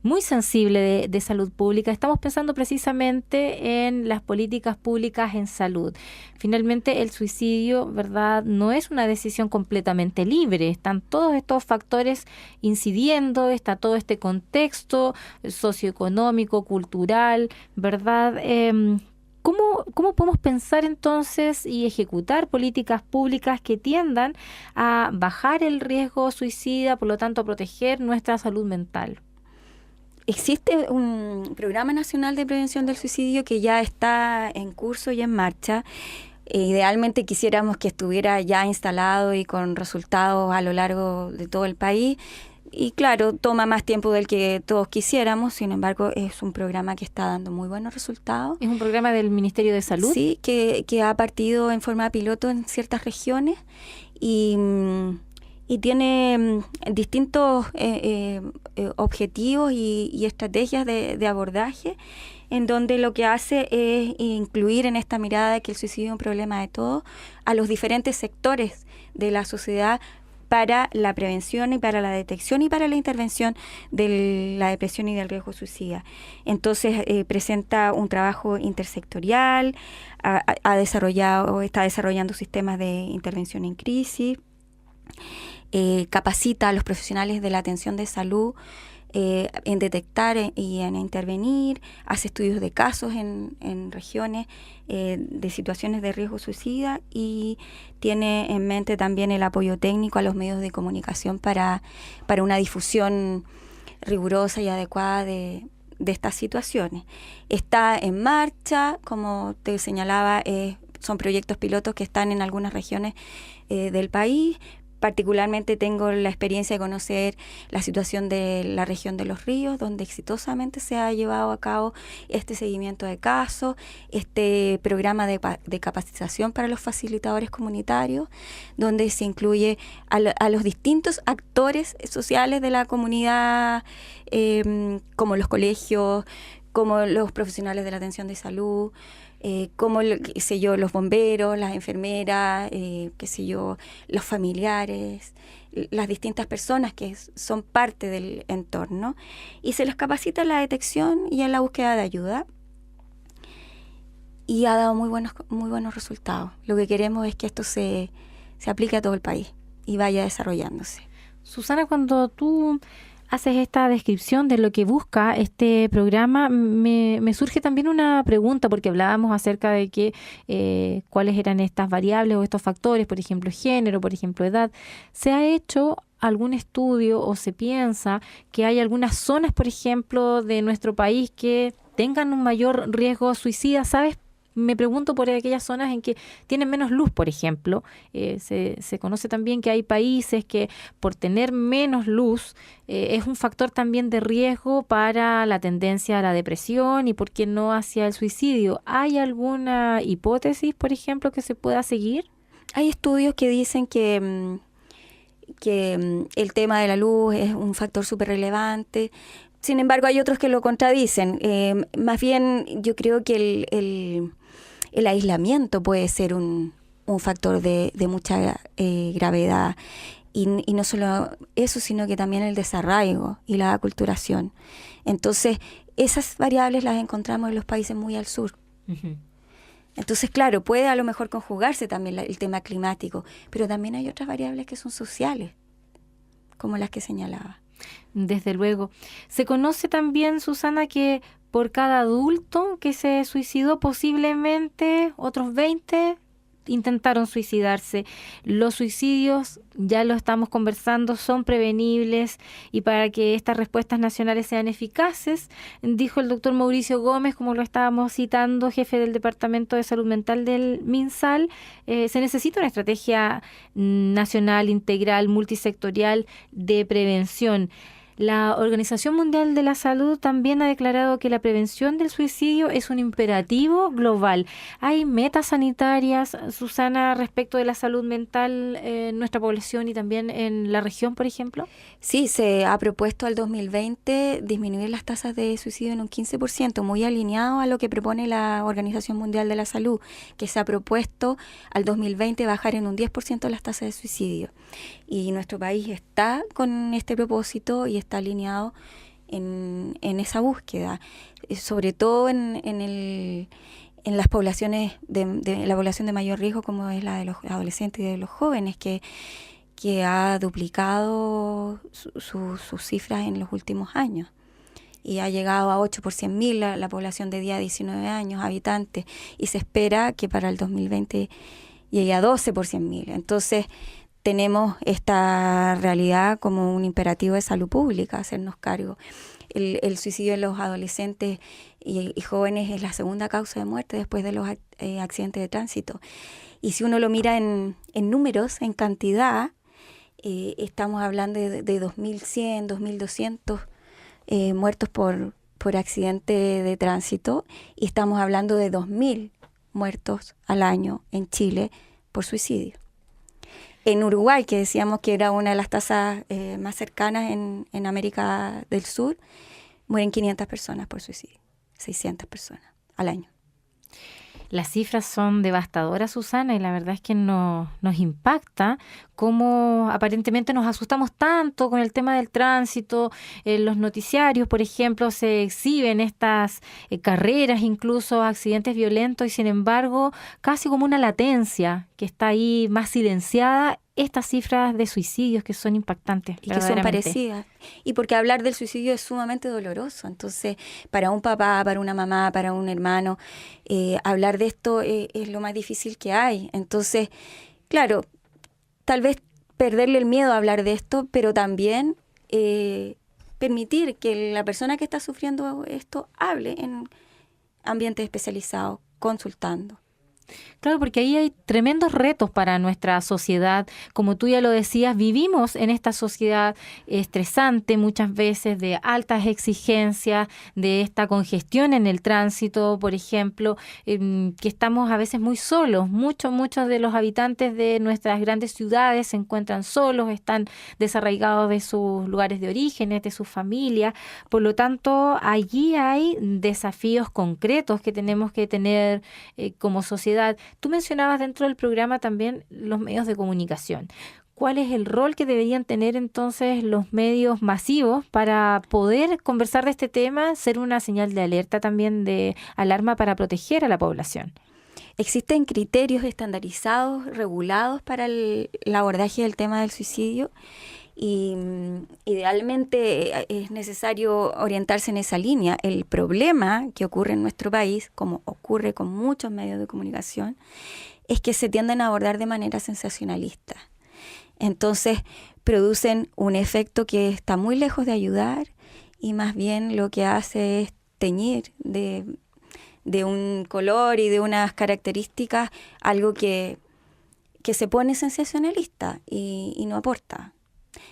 muy sensible de salud pública, estamos pensando precisamente en las políticas públicas en salud. Finalmente, el suicidio, ¿verdad?, no es una decisión completamente libre. Están todos estos factores incidiendo, está todo este contexto socioeconómico, cultural, ¿verdad? ¿Cómo podemos pensar entonces y ejecutar políticas públicas que tiendan a bajar el riesgo suicida, por lo tanto a proteger nuestra salud mental? Existe un programa nacional de prevención del suicidio que ya está en curso y en marcha. Idealmente quisiéramos que estuviera ya instalado y con resultados a lo largo de todo el país. Y claro, toma más tiempo del que todos quisiéramos, sin embargo, es un programa que está dando muy buenos resultados. ¿Es un programa del Ministerio de Salud? Sí, que ha partido en forma piloto en ciertas regiones y tiene distintos objetivos y estrategias de abordaje, en donde lo que hace es incluir en esta mirada de que el suicidio es un problema de todos a los diferentes sectores de la sociedad para la prevención y para la detección y para la intervención de la depresión y del riesgo suicida. Entonces presenta un trabajo intersectorial, está desarrollando sistemas de intervención en crisis, capacita a los profesionales de la atención de salud en detectar y en intervenir, hace estudios de casos en regiones de situaciones de riesgo suicida, y tiene en mente también el apoyo técnico a los medios de comunicación para una difusión rigurosa y adecuada de estas situaciones. Está en marcha, como te señalaba, son proyectos pilotos que están en algunas regiones del país. Particularmente tengo la experiencia de conocer la situación de la región de Los Ríos, donde exitosamente se ha llevado a cabo este seguimiento de casos, este programa de capacitación para los facilitadores comunitarios, donde se incluye a los distintos actores sociales de la comunidad, como los colegios, como los profesionales de la atención de salud, como los bomberos, las enfermeras, los familiares, las distintas personas que son parte del entorno, y se les capacita en la detección y en la búsqueda de ayuda, y ha dado muy buenos resultados. Lo que queremos es que esto se aplique a todo el país y vaya desarrollándose. Susana, cuando tú haces esta descripción de lo que busca este programa, me surge también una pregunta, porque hablábamos acerca de que cuáles eran estas variables o estos factores, por ejemplo, género, por ejemplo, edad. ¿Se ha hecho algún estudio o se piensa que hay algunas zonas, por ejemplo, de nuestro país que tengan un mayor riesgo suicida? ¿Sabes? Me pregunto por aquellas zonas en que tienen menos luz, por ejemplo. Se conoce también que hay países que por tener menos luz es un factor también de riesgo para la tendencia a la depresión y, ¿por qué no, hacia el suicidio? ¿Hay alguna hipótesis, por ejemplo, que se pueda seguir? Hay estudios que dicen que el tema de la luz es un factor súper relevante. Sin embargo, hay otros que lo contradicen. Más bien, yo creo que el aislamiento puede ser un factor de mucha gravedad. Y no solo eso, sino que también el desarraigo y la aculturación. Entonces, esas variables las encontramos en los países muy al sur. Uh-huh. Entonces, claro, puede a lo mejor conjugarse también el tema climático, pero también hay otras variables que son sociales, como las que señalaba. Desde luego. Se conoce también, Susana, que por cada adulto que se suicidó, posiblemente otros 20 intentaron suicidarse. Los suicidios, ya lo estamos conversando, son prevenibles, y para que estas respuestas nacionales sean eficaces, dijo el doctor Mauricio Gómez, como lo estábamos citando, jefe del Departamento de Salud Mental del MinSal, se necesita una estrategia nacional, integral, multisectorial de prevención. La Organización Mundial de la Salud también ha declarado que la prevención del suicidio es un imperativo global. ¿Hay metas sanitarias, Susana, respecto de la salud mental en nuestra población y también en la región, por ejemplo? Sí, se ha propuesto al 2020 disminuir las tasas de suicidio en un 15%, muy alineado a lo que propone la Organización Mundial de la Salud, que se ha propuesto al 2020 bajar en un 10% las tasas de suicidio. Y nuestro país está con este propósito y está alineado en esa búsqueda, sobre todo en las poblaciones de la población de mayor riesgo, como es la de los adolescentes y de los jóvenes, que ha duplicado sus cifras en los últimos años y ha llegado a 8 por 100.000 la población de 10 a 19 años habitantes, y se espera que para el 2020 llegue a 12 por 100.000. Entonces tenemos esta realidad como un imperativo de salud pública, hacernos cargo. El suicidio de los adolescentes y jóvenes es la segunda causa de muerte después de los accidentes de tránsito. Y si uno lo mira en números, en cantidad, estamos hablando de 2.100, 2.200 muertos por accidente de tránsito, y estamos hablando de 2.000 muertos al año en Chile por suicidio. En Uruguay, que decíamos que era una de las tasas más cercanas en América del Sur, mueren 500 personas por suicidio, 600 personas al año. Las cifras son devastadoras, Susana, y la verdad es que nos impacta cómo aparentemente nos asustamos tanto con el tema del tránsito. En los noticiarios, por ejemplo, se exhiben estas carreras, incluso accidentes violentos, y sin embargo, casi como una latencia que está ahí más silenciada, estas cifras de suicidios que son impactantes. Y que son parecidas. Y porque hablar del suicidio es sumamente doloroso. Entonces, para un papá, para una mamá, para un hermano, hablar de esto es lo más difícil que hay. Entonces, claro, tal vez perderle el miedo a hablar de esto, pero también permitir que la persona que está sufriendo esto hable en ambientes especializados, consultando. Claro, porque ahí hay tremendos retos para nuestra sociedad. Como tú ya lo decías, vivimos en esta sociedad estresante muchas veces, de altas exigencias, de esta congestión en el tránsito, por ejemplo, que estamos a veces muy solos. Muchos de los habitantes de nuestras grandes ciudades se encuentran solos, están desarraigados de sus lugares de origen, de sus familias. Por lo tanto, allí hay desafíos concretos que tenemos que tener como sociedad. Tú mencionabas dentro del programa también los medios de comunicación. ¿Cuál es el rol que deberían tener entonces los medios masivos para poder conversar de este tema, ser una señal de alerta también, de alarma para proteger a la población? Existen criterios estandarizados, regulados para el abordaje del tema del suicidio, y idealmente es necesario orientarse en esa línea. El problema que ocurre en nuestro país, como ocurre con muchos medios de comunicación, es que se tienden a abordar de manera sensacionalista. Entonces producen un efecto que está muy lejos de ayudar, y más bien lo que hace es teñir de un color y de unas características algo que se pone sensacionalista y no aporta.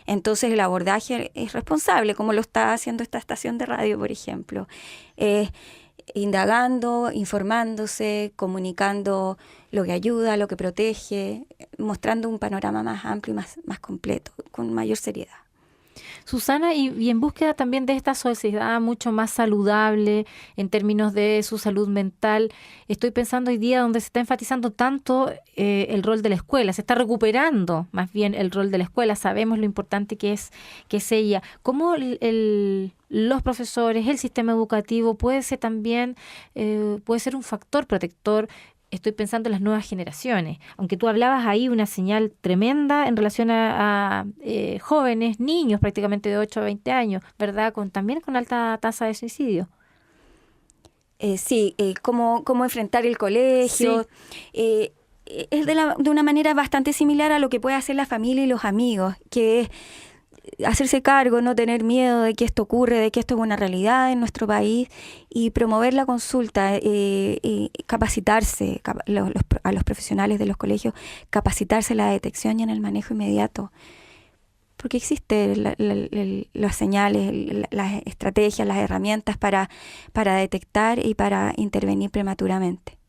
Entonces el abordaje es responsable, como lo está haciendo esta estación de radio, por ejemplo, indagando, informándose, comunicando lo que ayuda, lo que protege, mostrando un panorama más amplio y más completo, con mayor seriedad. Susana, y en búsqueda también de esta sociedad mucho más saludable en términos de su salud mental, estoy pensando hoy día donde se está enfatizando tanto el rol de la escuela, se está recuperando más bien el rol de la escuela, sabemos lo importante que es ella. ¿Cómo los profesores, el sistema educativo puede ser también puede ser un factor protector? Estoy pensando en las nuevas generaciones. Aunque tú hablabas ahí una señal tremenda en relación a jóvenes, niños prácticamente de 8 a 20 años, ¿verdad? También con alta tasa de suicidio. Sí, cómo enfrentar el colegio. Sí. es de una manera bastante similar a lo que puede hacer la familia y los amigos, que es hacerse cargo, no tener miedo de que esto ocurre, de que esto es una realidad en nuestro país, y promover la consulta, capacitarse a los profesionales de los colegios, capacitarse en la detección y en el manejo inmediato. Porque existen las señales, las estrategias, las herramientas para detectar y para intervenir prematuramente.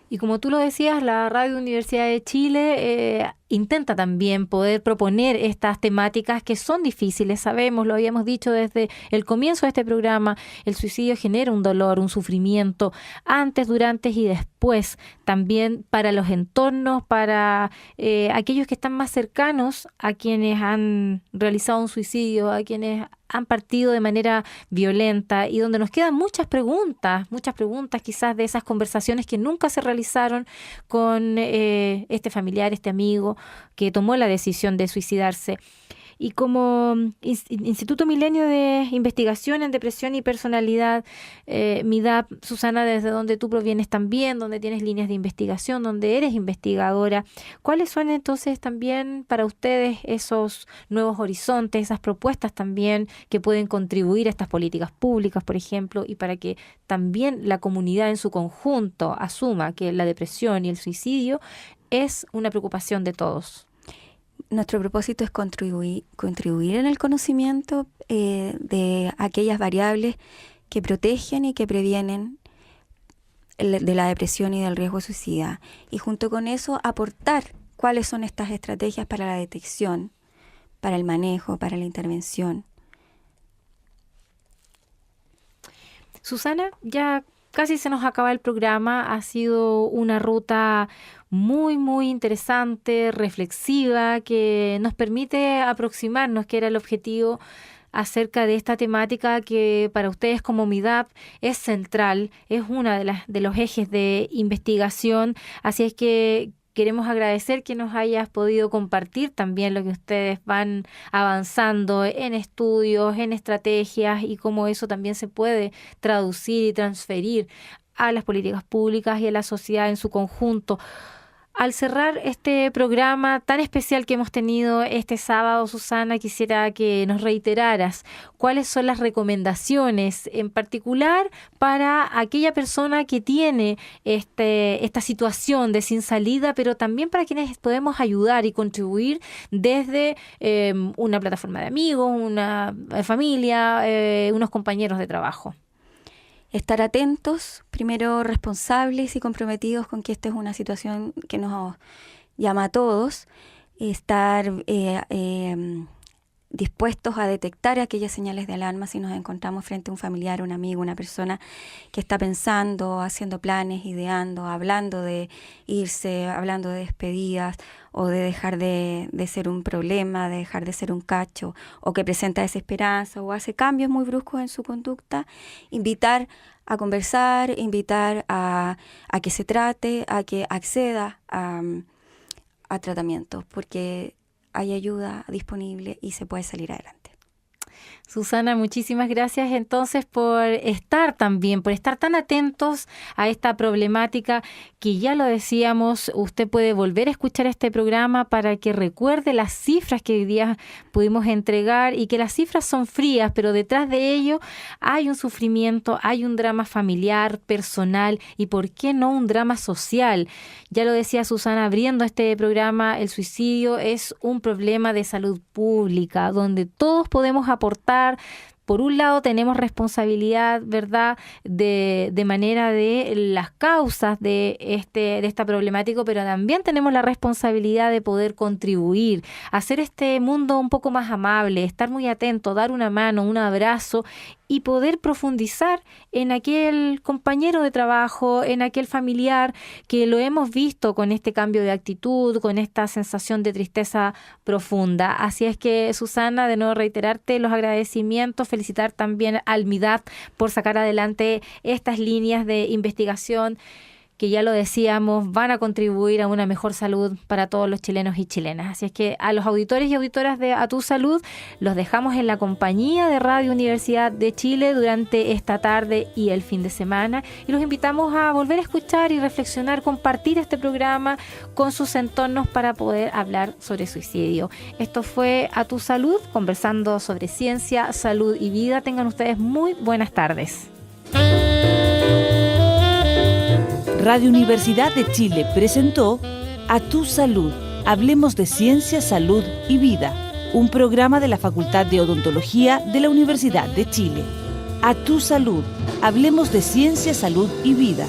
Y como tú lo decías, la Radio Universidad de Chile intenta también poder proponer estas temáticas que son difíciles, sabemos, lo habíamos dicho desde el comienzo de este programa, el suicidio genera un dolor, un sufrimiento, antes, durante y después, también para los entornos, para aquellos que están más cercanos a quienes han realizado un suicidio, a quienes han partido de manera violenta, y donde nos quedan muchas preguntas quizás de esas conversaciones que nunca se realizaron con este familiar, este amigo que tomó la decisión de suicidarse. Y como Instituto Milenio de Investigación en Depresión y Personalidad, MIDAP, Susana, desde donde tú provienes también, donde tienes líneas de investigación, donde eres investigadora, ¿cuáles son entonces también para ustedes esos nuevos horizontes, esas propuestas también que pueden contribuir a estas políticas públicas, por ejemplo, y para que también la comunidad en su conjunto asuma que la depresión y el suicidio es una preocupación de todos? Nuestro propósito es contribuir en el conocimiento de aquellas variables que protegen y que previenen de la depresión y del riesgo suicida. Y junto con eso aportar cuáles son estas estrategias para la detección, para el manejo, para la intervención. Susana, ya casi se nos acaba el programa. Ha sido una ruta muy, muy interesante, reflexiva, que nos permite aproximarnos, que era el objetivo, acerca de esta temática que para ustedes como MIDAP es central, es una de los ejes de investigación. Así es que queremos agradecer que nos hayas podido compartir también lo que ustedes van avanzando en estudios, en estrategias, y cómo eso también se puede traducir y transferir a las políticas públicas y a la sociedad en su conjunto. Al cerrar este programa tan especial que hemos tenido este sábado, Susana, quisiera que nos reiteraras cuáles son las recomendaciones en particular para aquella persona que tiene esta situación de sin salida, pero también para quienes podemos ayudar y contribuir desde una plataforma de amigos, una familia, unos compañeros de trabajo. Estar atentos, primero responsables y comprometidos con que esta es una situación que nos llama a todos. Estar dispuestos a detectar aquellas señales de alarma si nos encontramos frente a un familiar, un amigo, una persona que está pensando, haciendo planes, ideando, hablando de irse, hablando de despedidas, o de dejar de ser un problema, de dejar de ser un cacho, o que presenta desesperanza o hace cambios muy bruscos en su conducta. Invitar a conversar, invitar a que se trate, a que acceda a tratamientos, porque hay ayuda disponible y se puede salir adelante. Susana, muchísimas gracias entonces por estar tan atentos a esta problemática que, ya lo decíamos, usted puede volver a escuchar este programa para que recuerde las cifras que hoy día pudimos entregar, y que las cifras son frías, pero detrás de ello hay un sufrimiento, hay un drama familiar, personal y, ¿por qué no, un drama social? Ya lo decía Susana abriendo este programa, el suicidio es un problema de salud pública donde todos podemos aportar. Por un lado tenemos responsabilidad, ¿verdad?, de manera de las causas de esta problemática, pero también tenemos la responsabilidad de poder contribuir, hacer este mundo un poco más amable, estar muy atento, dar una mano, un abrazo, y poder profundizar en aquel compañero de trabajo, en aquel familiar que lo hemos visto con este cambio de actitud, con esta sensación de tristeza profunda. Así es que, Susana, de nuevo reiterarte los agradecimientos, felicitar también al MIDAP por sacar adelante estas líneas de investigación que ya lo decíamos, van a contribuir a una mejor salud para todos los chilenos y chilenas. Así es que a los auditores y auditoras de A Tu Salud los dejamos en la compañía de Radio Universidad de Chile durante esta tarde y el fin de semana, y los invitamos a volver a escuchar y reflexionar, compartir este programa con sus entornos para poder hablar sobre suicidio. Esto fue A Tu Salud, conversando sobre ciencia, salud y vida. Tengan ustedes muy buenas tardes. Radio Universidad de Chile presentó A Tu Salud. Hablemos de ciencia, salud y vida. Un programa de la Facultad de Odontología de la Universidad de Chile. A Tu Salud. Hablemos de ciencia, salud y vida.